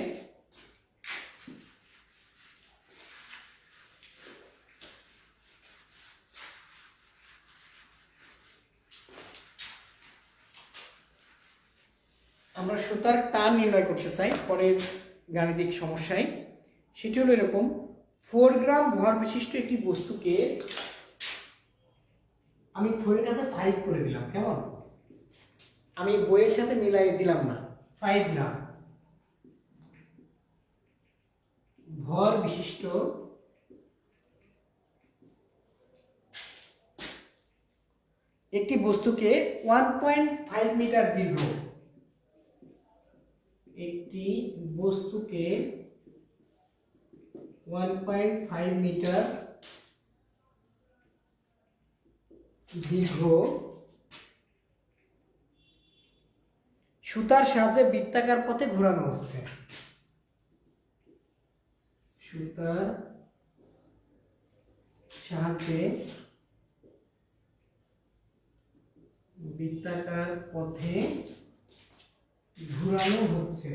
আমরা সুতার টান নির্ণয় করতে চাই পরের গাণিতিক সমস্যায়। সেটি হলো এরকম, 4 গ্রাম ভর বিশিষ্ট একটি বস্তুকে, আমি 4 এর কাছে 5 করে দিলাম, কেমন, আমি বইয়ের সাথে মিলাই দিলাম না, 5 গ্রাম ভর বিশিষ্ট একটি বস্তুকে 1.5 মিটার দীর্ঘ, একটি বস্তুকে 1.5 মিটার দীর্ঘ সুতার সাহায্যে বৃত্তাকার পথে ঘোরানো হচ্ছে। সুতার সাহায্যে বৃত্তাকার পথে ঘোরানো হচ্ছে।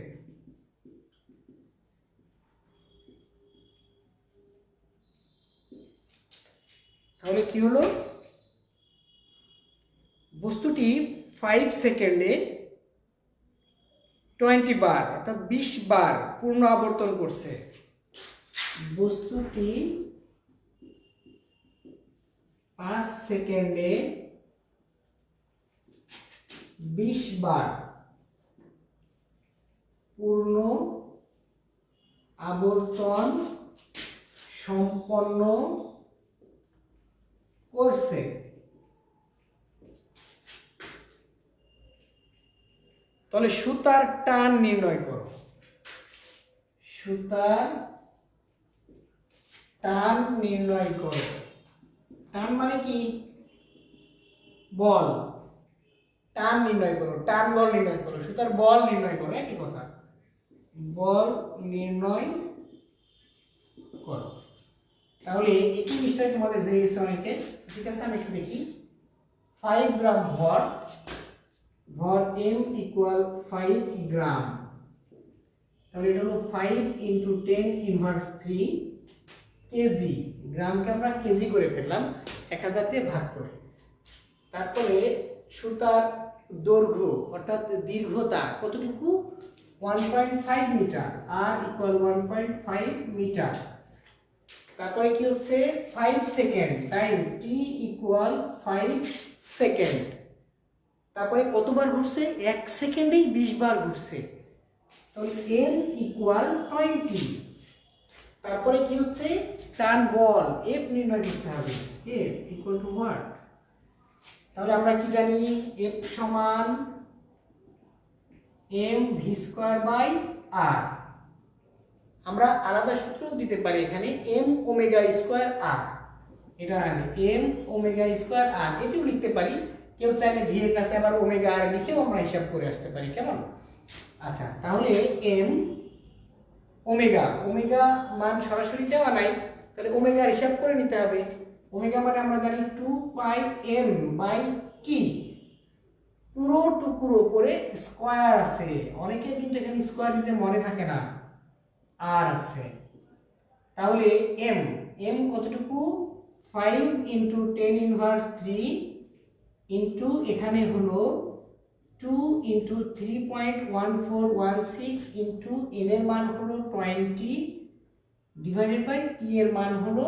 তাহলে কি হলো, বস্তুটি 5 সেকেন্ডে 20 বার অর্থাৎ 20 বার পূর্ণ আবর্তন করছে। বস্তুটি 5 সেকেন্ডে 20 বার পূর্ণ আবর্তন সম্পন্ন করছে। তাহলে সুতার টান নির্ণয় করো। সুতার টান নির্ণয় করো। টান মানে কি? বল। টান নির্ণয় করো, টান বল নির্ণয় করো, সুতার বল নির্ণয় করো, একই কথা। বল নির্ণয় করো। তাহলে এই জিনিসটাই তোমাদের হয়ে গেছে অনেকে। ঠিক আছে, আমি একটু দেখি। 5 গ্রাম ভর, ভর m ইকুয়াল 5 গ্রাম। তাহলে এটা হলো 5 ইন্টু 10 ইনভার্স 3 কেজি। গ্রামকে আমরা কেজি করে ফেললাম 1000 দিয়ে ভাগ করে। তারপরে সুতার দৈর্ঘ্য অর্থাৎ দীর্ঘতা কতটুকু? 1.5 মিটার, আর ইকুয়াল 1.5 মিটার। তারপরে কি হচ্ছে? 5 second, time t equal 5 second. তারপরে কতবার ঘুরছে? 1 সেকেন্ডেই 20 বার ঘুরছে। তাহলে n ইকুয়াল 20। তারপরে কি হচ্ছে? টান বল F নির্ণয় করতে হবে। F equal to what? তাহলে আমরা কি জানি? F সমান mv স্কয়ার বাই r। আমরা আলাদা সূত্রও দিতে পারি এখানে, m ওমেগা স্কয়ার r। এটা জানি m ওমেগা স্কয়ার r, এটাও লিখতে পারি। কেউ চাইলে v এর কাছে আবার ওমেগা r লিখেও আমরা হিসাব করে আসতে পারি। কেমন? আচ্ছা, তাহলে m ওমেগা, ওমেগা মান সরাসরি দেওয়া নাই, তাহলে ওমেগার হিসাব করে নিতে হবে। ওমেগা মানে আমরা জানি 2 পাই m বাই t। পুরো টুকুর উপরে স্কয়ার আছে, অনেকে কিন্তু এখানে স্কয়ার দিতে মনে থাকে না, আর আছে। তাহলে m m কতটুকু? 5 ইন্টু 10 ইনভার্স 3 ইন্টু এখানে হলো 2 ইন্টু 3.1416 ইন্টু n এর মান হলো 20 ডিভাইডেড বাই t এর মান হলো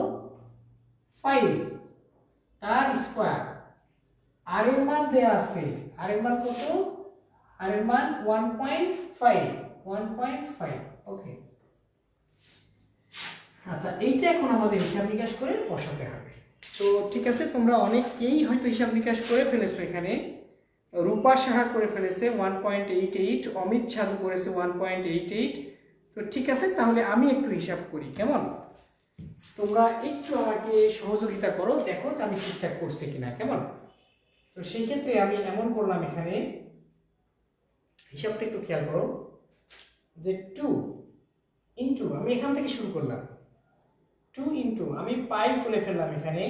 5 তার স্কয়ার। r এর মান দেয়া আছে, r এর মান কত? r এর মান 1.5। ওকে, আচ্ছা, এইটা এখন আমাদের হিসাব নিকাশ করে বসাতে হবে। তো ঠিক আছে, তোমরা অনেকেই হয়তো হিসাব নিকাশ করে ফেলেছো। এখানে রূপা সাহা করে ফেলেছে 1.88, অমিত সাধু করেছে 1.88। তো ঠিক আছে, তাহলে আমি একটু হিসাব করি। কেমন? তোমরা একটু আমাকে সহযোগিতা করো, দেখো যে আমি ঠিকঠাক করছি কিনা। কেমন? তো সেই ক্ষেত্রে আমি এমন করলাম, এখানে হিসাবটা একটু খেয়াল করো যে 2 ইন্টু, আমি এখান থেকে শুরু করলাম, 2 ইন্টু আমি পাই তুলে ফেললাম এখানে,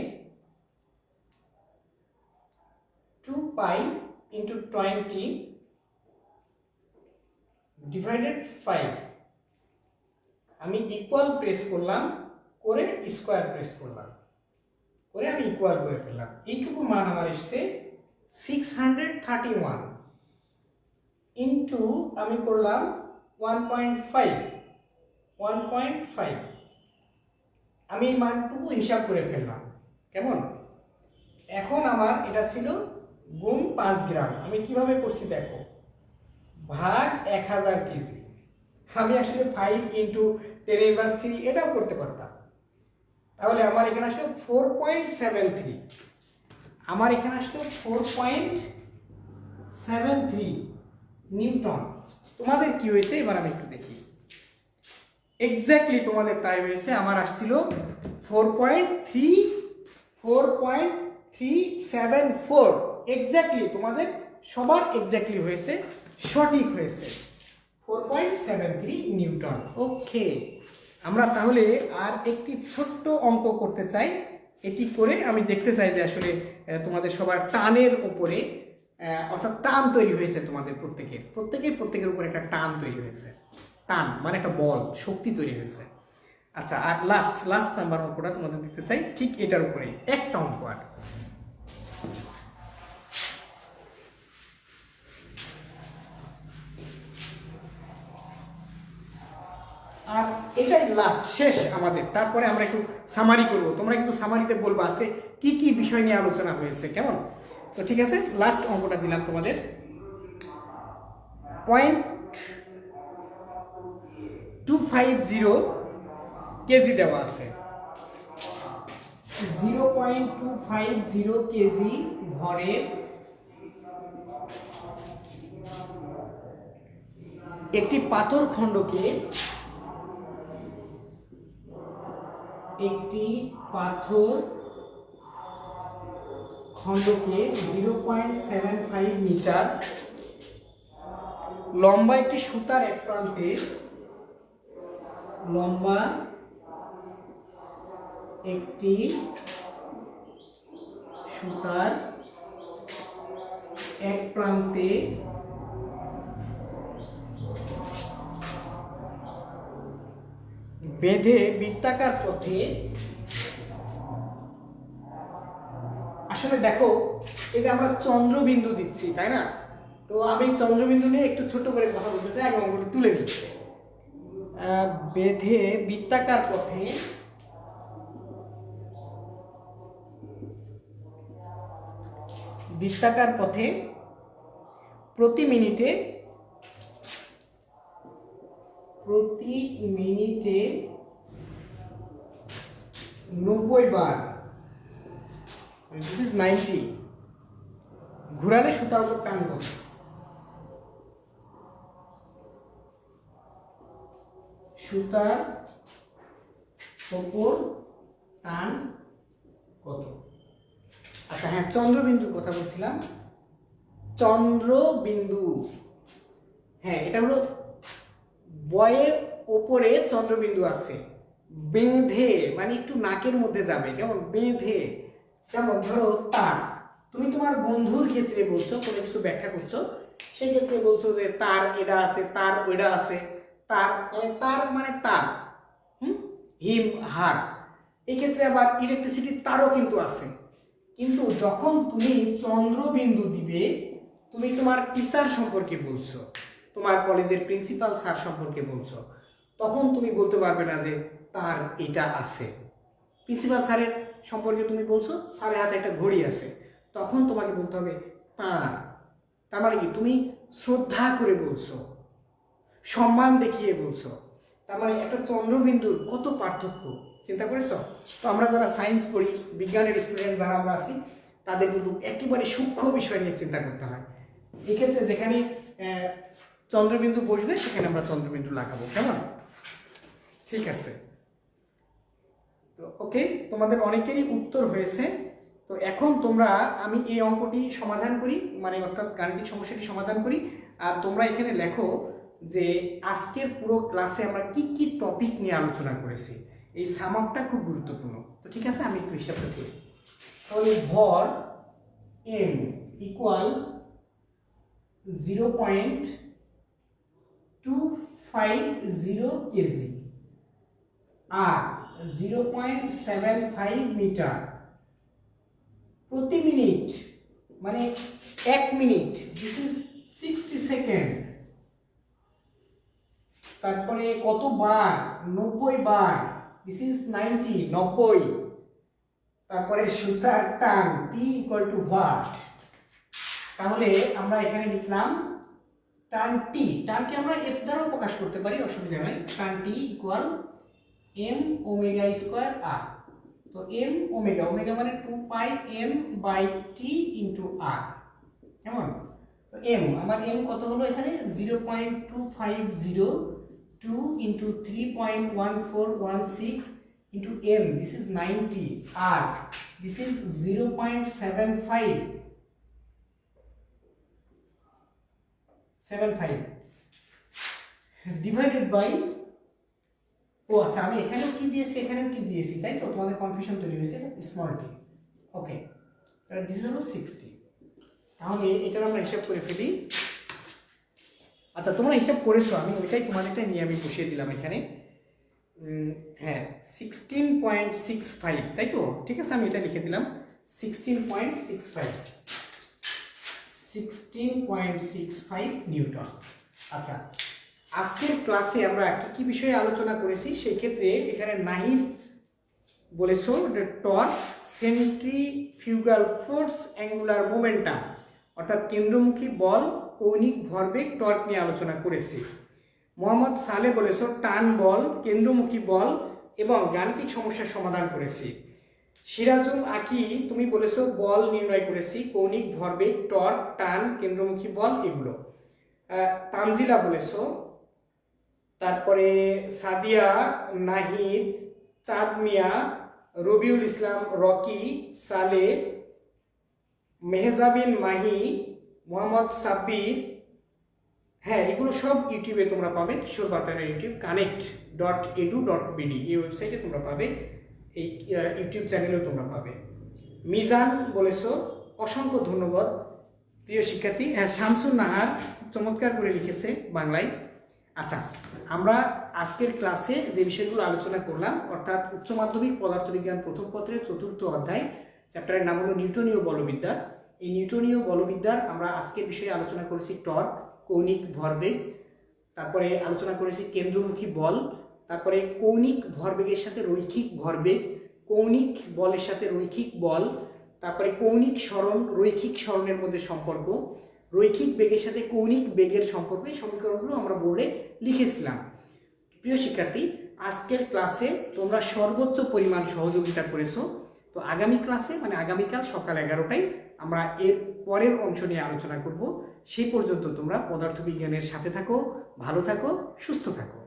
2 পাই ইন্টু 20 ডিভাইডেড 5। আমি ইকুয়াল প্রেস করলাম, করে স্কয়ার প্রেস করলাম, করে আমি ইকুয়াল করে ফেললাম। এইটুকু মান আমার এসছে 631 ইন্টু আমি করলাম 1.5। আমি এই মানটুকু হিসাব করে ফেললাম। কেমন? এখন আমার এটা ছিল গুণ 5 গ্রাম। আমি কিভাবে করছি দেখো, ভাগ 1000 কেজি। আমি আসলে 5 ইন্টু 10 ইনভার্স 3 এটাও করতে পারতাম। তাহলে আমার এখানে আসলো 4.73। আমার এখানে আসলো 4.73 নিউটন। তোমাদের কি হয়েছে এবার আমি একটু দেখি। এক্স্যাক্টলি তোমাদের তাই হয়েছে। আমার আসছিল 4.374। এক্স্যাক্টলি তোমাদের সবার এক্স্যাক্টলি হয়েছে, সঠিক হয়েছে 4.73 নিউটন। ওকে, আমরা তাহলে আর একটি ছোট্ট অঙ্ক করতে চাই। এটি করে আমি দেখতে চাই যে আসলে তোমাদের সবার টানের উপরে, অর্থাৎ টান তৈরি হয়েছে তোমাদের প্রত্যেকের উপরে একটা টান তৈরি হয়েছে। টান মানে একটা বল, শক্তি তৈরি হয়েছে। আচ্ছা, আর লাস্ট নাম্বার অঙ্কটা তোমাদের দেখতে চাই, ঠিক এটার উপরে একটা অঙ্ক। আর এটাই লাস্ট, শেষ আমাদের। তারপরে আমরা একটু সামারি করব, তোমরা কিন্তু সামারিতে বলবো আছে কি কি বিষয় নিয়ে আলোচনা হয়েছে। কেমন? তো ঠিক আছে, লাস্ট অঙ্কটা দিলাম তোমাদের। 0.250 কেজি দেওয়া আছে। 0.250 কেজি ভরের একটি পাথর খণ্ডকে 0.75 মিটার লম্বা একটি সুতার এক প্রান্তে বেঁধে বৃত্তাকার পথে, আসলে দেখো এটা আমরা চন্দ্রবিন্দু দিচ্ছি তাই না, তো আমি চন্দ্রবিন্দু নিয়ে একটু ছোট করে কথা বলতে চাই, আগে অঙ্কটা তুলে নিই। বেঁধে বৃত্তাকার পথে প্রতি মিনিটে 90 বার, this is 90, ঘুরালে সুতার উপর টান কত? সুতার উপর টান কত? আচ্ছা হ্যাঁ, চন্দ্রবিন্দুর কথা বলছিলাম। চন্দ্রবিন্দু, হ্যাঁ এটা হলো বয়ের ওপরে চন্দ্রবিন্দু আছে, বেঁধে মানে একটু নাকের মধ্যে যাবে, কেমন বেঁধে, যেমন ধরো তার, তুমি তোমার বন্ধুর ক্ষেত্রে বলছো, কোনো কিছু ব্যাখ্যা করছো, সেই ক্ষেত্রে বলছো যে তার এটা আছে, তার ওইটা আছে, তার মানে তার, হিম হার, এই ক্ষেত্রে আবার ইলেকট্রিসিটির তারও কিন্তু আছে। কিন্তু যখন তুমি চন্দ্রবিন্দু দিবে, তুমি তোমার টিচার সম্পর্কে বলছো, তোমার কলেজের প্রিন্সিপাল স্যার সম্পর্কে বলছো, তখন তুমি বলতে পারবে না যে তার এটা আছে। প্রিন্সিপাল স্যারের সম্পর্কে তুমি বলছো, স্যারের হাতে একটা ঘড়ি আছে, তখন তোমাকে বলতে হবে তার। তার মানে কি, তুমি শ্রদ্ধা করে বলছো, সম্মান দেখিয়ে বলছো। তার মানে একটা চন্দ্রবিন্দুর কত পার্থক্য চিন্তা করেছো? তো আমরা যারা সায়েন্স পড়ি, বিজ্ঞানের স্টুডেন্ট যারা আমরা আছি, তাদের কিন্তু একেবারে সূক্ষ্ম বিষয় নিয়ে চিন্তা করতে হয়। এক্ষেত্রে যেখানে চন্দ্রবিন্দু বসবে সেখানে আমরা চন্দ্রবিন্দু লাগাবো, কেমন? ঠিক আছে, তো ওকে, তোমাদের অনেকেরই উত্তর হয়েছে। তো এখন তোমরা, আমি এই অঙ্কটি সমাধান করি, মানে অর্থাৎ গাণিতিক সমস্যাটি সমাধান করি, আর তোমরা এখানে লেখো যে আজকের পুরো ক্লাসে আমরা কি কি টপিক নিয়ে আলোচনা করেছি। এই সাম আপটা খুব গুরুত্বপূর্ণ। তো ঠিক আছে, আমি একটু হিসাবটা করি। তাহলে ভর m ইকুয়াল 0.250 কেজি আর 0.75 মিটার প্রতি মিনিট, মানে 1 মিনিট, দিস ইজ 60 সেকেন্ড। তারপরে কত বার? 90 বার, দিস ইজ 90। তারপরে সুতার টান T ইকুয়াল টু ওয়াট। তাহলে আমরা এখানে লিখলাম টান T, টানকে আমরা F দ্বারাও প্রকাশ করতে পারি, অসুবিধা নেই। টান T equal m omega square r। তো m ওমেগা, ওমেগা মানে 2 pi m by t into r, কেমন? তো m, আমার m কত হলো এখানে? 0.250, 2 into 3.1416 into m, this is 90, r, this is 0.75 divided by, ও আচ্ছা আমি এখানেও কি দিয়েছি, এখানেও কি দিয়েছি, তাই তো? তোমাদের কনফিউশন তৈরি হয়েছে, স্মল t, ওকে, দিস হলো 60। তাহলে এটার আমরা হিসাব করে ফেলি। আচ্ছা তোমরা হিসাব করেছো, আমি ওইটাই তোমাদেরটা নিয়ে আমি বসিয়ে দিলাম এখানে। হ্যাঁ 16.65, তাই তো? ঠিক আছে, আমি এটা লিখে দিলাম 16.65 নিউটন। আচ্ছা, আজকের ক্লাসে আমরা কি কি বিষয়ে আলোচনা করেছি সেই ক্ষেত্রে এখানে নাহিদ বলেছো যে torque, centrifugal force, angular momentum, অর্থাৎ কেন্দ্রমুখী বল, কৌণিক ভরবেগ, টর্ক নিয়ে আলোচনা করেছি। মোহাম্মদ সালে বলেছো টান বল, কেন্দ্রমুখী বল এবং গাণিতিক সমস্যার সমাধান করেছি। সিরাজুল আকি তুমি বলেছো বল নির্ণয় করেছি, কৌণিক ভরবেগ, টর্ক, টান, কেন্দ্রমুখী বল এগুলো। তানজিলা বলেছো, তারপরে সাদিয়া, নাহিদ, চাঁদ মিয়া, রবিউল ইসলাম, রকি, সালে, মেহজাবিন মাহি, মোহাম্মদ সাব্বির, হ্যাঁ এগুলো সব ইউটিউবে তোমরা পাবে, কিশোর বাতায়নের ইউটিউব connect.edu.bd এই ওয়েবসাইটে তোমরা পাবে, এই ইউটিউব চ্যানেলেও তোমরা পাবে। মিজান বলেছো, অসংখ্য ধন্যবাদ প্রিয় শিক্ষার্থী। হ্যাঁ শামসুন নাহার চমৎকার করে লিখেছে বাংলায়। আচ্ছা, আমরা আজকের ক্লাসে যে বিষয়গুলো আলোচনা করলাম, অর্থাৎ উচ্চ মাধ্যমিক পদার্থবিজ্ঞান প্রথম পত্রের 4র্থ অধ্যায়, চ্যাপ্টারের নাম হলো নিউটনীয় বলবিদ্যা। এই নিউটনীয় বলবিদ্যার আমরা আজকের বিষয়ে আলোচনা করেছি টর্ক, কৌণিক ভরবেগ, তারপরে আলোচনা করেছি কেন্দ্রমুখী বল, তারপরে কৌণিক ভরবেগের সাথে রৈখিক ভরবেগ, কৌণিক বলের সাথে রৈখিক বল, তারপরে কৌণিক সরণ, রৈখিক সরণের মধ্যে সম্পর্ক, রৈখিক বেগের সাথে কৌণিক বেগের সম্পর্ক, এই সমীকরণগুলো আমরা বোর্ডে লিখেছিলাম। প্রিয় শিক্ষার্থী, আজকের ক্লাসে তোমরা সর্বোচ্চ পরিমাণ সহযোগিতা করেছো। তো আগামী ক্লাসে মানে আগামীকাল সকাল 11টায় আমরা এর পরের অংশ নিয়ে আলোচনা করব। সেই পর্যন্ত তোমরা পদার্থবিজ্ঞানের সাথে থাকো, ভালো থাকো, সুস্থ থাকো।